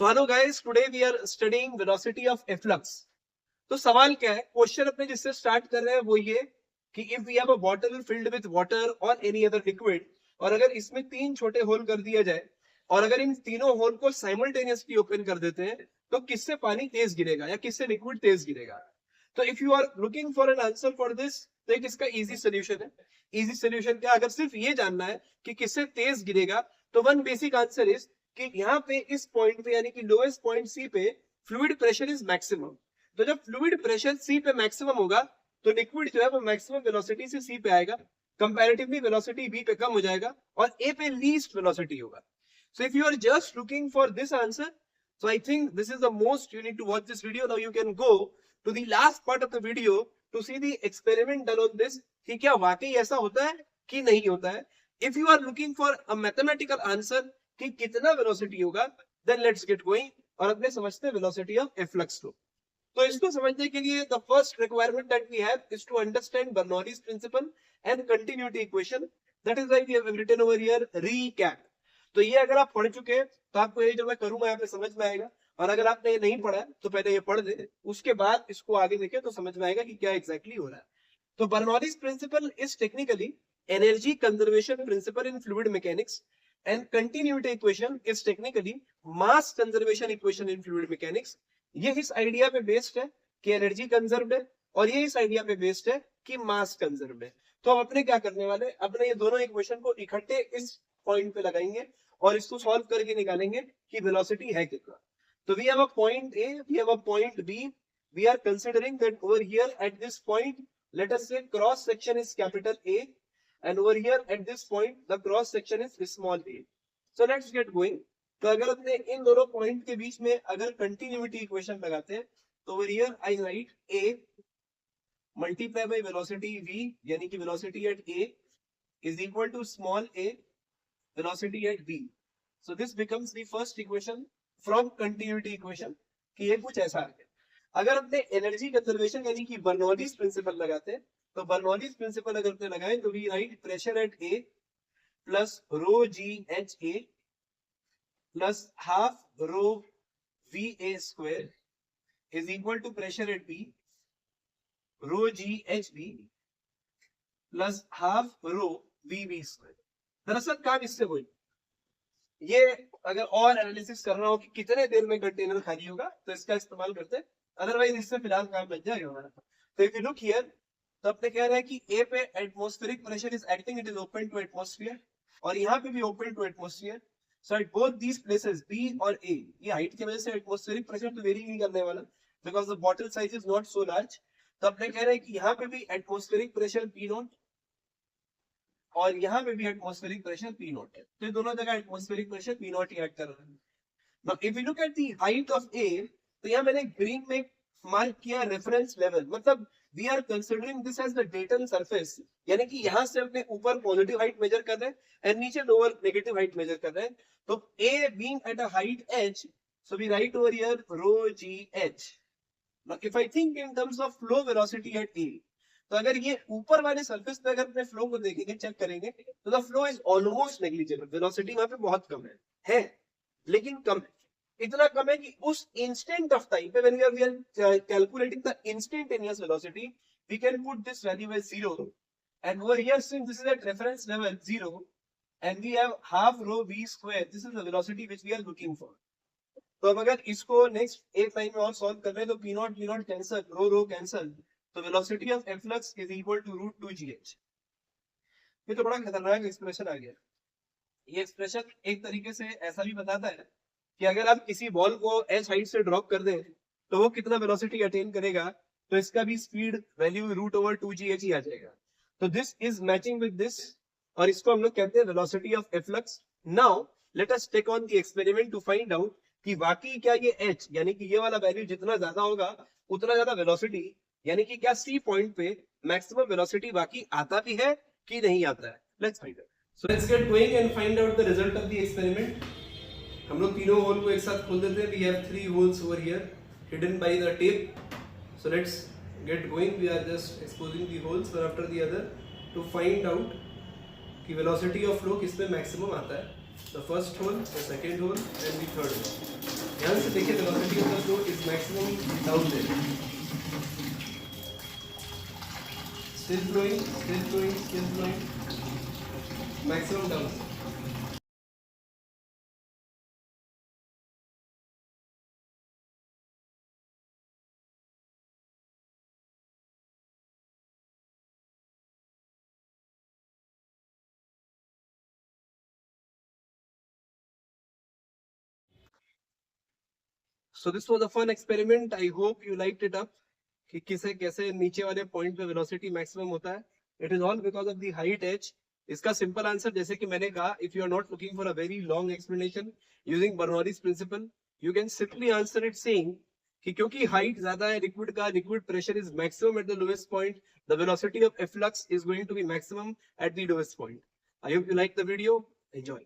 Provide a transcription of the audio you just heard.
So hello guys, today we are studying velocity of efflux. तो सवाल क्या है, क्वेश्चन अपने जिससे स्टार्ट कर रहे हैं वो ये कि if we have a bottle filled with water और एनी अदर लिक्विड, और अगर इसमें 3 छोटे होल कर दिया जाए और अगर इन तीनों होल को साइमल्टेनियसली ओपन कर देते हैं तो किससे पानी तेज गिरेगा या किससे लिक्विड तेज गिरेगा. तो if you are looking for an answer for this, तो एक इसका इजी सोल्यूशन है. इजी सोल्यूशन क्या, अगर सिर्फ ये जानना है कि किससे तेज गिरेगा तो वन बेसिक आंसर इज कि यहाँ पे इस पॉइंट पे यानी कि लोएस्ट पॉइंट सी पे फ्लूइड प्रेशर इज मैक्सिमम. तो जब फ्लूइड प्रेशर सी पे मैक्सिमम होगा तो लिक्विड जो है वो मैक्सिमम वेलोसिटी से सी पे आएगा, कंपैरेटिवली वेलोसिटी बी पे कम हो जाएगा और ए पे लीस्ट वेलोसिटी होगा. So if you are just looking for this answer, so I think this is the most you need to watch this video. Now you can go to the last part of the video to see the experiment done on this कि क्या वाकई ऐसा होता है कि नहीं होता है. If you are looking for a mathematical answer कि कितना वेलोसिटी होगा, then let's get going और अपने समझते हैं वेलोसिटी ऑफ efflux को. तो इसको समझने के लिए the first requirement that we have is to understand Bernoulli's principle and continuity equation. That is why we have written over here recap. तो ये अगर आप पढ़ चुके हैं तो आपको ये जो मैं करूंगा यहाँ पे समझ में आएगा, और अगर आपने ये नहीं पढ़ा तो पहले ये पढ़ दे, उसके बाद इसको आगे देखें तो समझ में आएगा कि क्या एग्जैक्टली हो रहा है. तो Bernoulli's principle is technically energy conservation principle in fluid mechanics and continuity equation is technically mass conservation equation in fluid mechanics. ये इस आइडिया पे बेस्ड है कि एनर्जी कंजर्व्ड है और ये इस आइडिया पे बेस्ड है कि मास कंजर्व्ड है. तो हम अपने क्या करने वाले, अपने ये दोनों इक्वेशन को इकट्ठे इस पॉइंट पे लगाएंगे और इसको सॉल्व करके निकालेंगे कि वेलोसिटी है कितना. तो we have a point A, we have a point B. We are considering that over here at this point let us say cross section is capital A and over here at this point the cross section is small A. So let's get going. तो अगर अपने इन दोनों point के बीच में अगर continuity equation लगाते हैं तो over here I right A multiply by velocity v यानी कि velocity at a is equal to small a velocity at b. So this becomes the first equation from continuity equation कि ये कुछ ऐसा है. अगर अपने एनर्जी कंजर्वेशन यानी कि बर्नौलीज प्रिंसिपल लगाते हैं तो बर्नौलीज प्रिंसिपल अगर अपने लगाएं तो we write pressure at A plus rho g h A plus half rho v A square is equal to pressure at B rho g h B plus half rho v B square. दरअसल काम इससे हुई ये, अगर और analysis करना हो कि कितने देर में कंटेनर खाली होगा तो इसका इस्तेमाल करते हैं, अदरवाइज इससे फिलहाल काम बन जाएगा हमारा. तो इफ यू लुक हियर तो अपने कह रहे हैं कि ए पे atmospheric pressure is acting, it is open to atmosphere, और यहाँ पे भी open to atmosphere. So at both these places B और ए, ये हाइट की वजह से एटमॉस्फेरिक प्रेशर तो वेरी नहीं करने वाला because the bottle size is not so large. तो अपने कह रहे हैं कि यहाँ पे भी एटमॉस्फेरिक प्रेशर पी नॉट और यहाँ पे भी एटमॉस्फेरिक प्रेशर पी नॉट है. तो दोनों जगह एटमॉस्फेरिक प्रेशर पी नॉट ही ऐड कर रहा है. Now if you look at the height of a, तो यहाँ मैंने ग्रीन में मार्क किया रेफरेंस लेवल, मतलब we are considering this as the datum surface, यानी कि यहाँ से अपने ऊपर पॉजिटिव हाइट मेजर कर रहे हैं एंड नीचे लोअर नेगेटिव हाइट मेजर कर रहे हैं. तो a being at a height h, so we write over here rho g h. Now if I think in terms of flow velocity at a, तो अगर ये ऊपर वाले सरफेस पे अगर अपने फ्लो को देखेंगे, चेक करेंगे तो the flow is almost negligible. Velocity वहां पे बहुत कम है लेकिन कम है. इतना कम है कि उस इंस्टेंट ऑफ टाइम पे when we are calculating the instantaneous velocity we can put this value as 0 and over here since this is at reference level 0 and we have half rho v square, this is the velocity which we are looking for. तो अब अगर इसको next एक time में और solve कर रहे हैं तो p not cancel, rho cancel, तो velocity of efflux is equal to root 2 gh. ये तो बड़ा खतरनाक एक्सप्रेशन आ गया. ये एक्सप्रेशन एक तरीके से ऐसा भी बताता है कि अगर आप किसी बॉल को h हाइट से ड्रॉप कर दें तो वो कितना वेलोसिटी अटेन करेगा, तो इसका भी speed value root over 2 gh ही आ जाएगा. तो this is matching with this और इसको हम लोग कहते हैं velocity of efflux. Now let us take on the experiment to find out कि वाकई क्या ये h यानी कि ये वाला वैल्यू जितना ज्यादा होगा उतना ज्यादा वेलोसिटी, यानी कि क्या सी पॉइंट पे मैक्सिमम वेलोसिटी बाकी आता भी है कि नहीं आता है. Let's find out. So let's get going and find out the result of the experiment. हम लोग तीनों होल को एक साथ खोल देते हैं. We have 3 holes over here hidden by the tape. So let's get going. We are just exposing the holes one after the other to find out कि वेलोसिटी ऑफ फ्लो किस में मैक्सिमम आता है. The first hole, the second hole and the third hole. ध्यान देखिए velocity of the flow is maximum down there, still flowing, still flowing, still flowing, maximum down. So this was a fun experiment. I hope you liked it up. कि किसे कैसे नीचे वाले point पे velocity maximum होता है. It is all because of the height as. इसका simple answer जैसे कि मैंने कहा, if you are not looking for a very long explanation using Bernoulli's principle, you can simply answer it saying कि क्योंकि height ज्यादा है लिक्विड का, liquid pressure is maximum at the lowest point, the velocity of efflux is going to be maximum at the lowest point. I hope you like the video. Enjoy.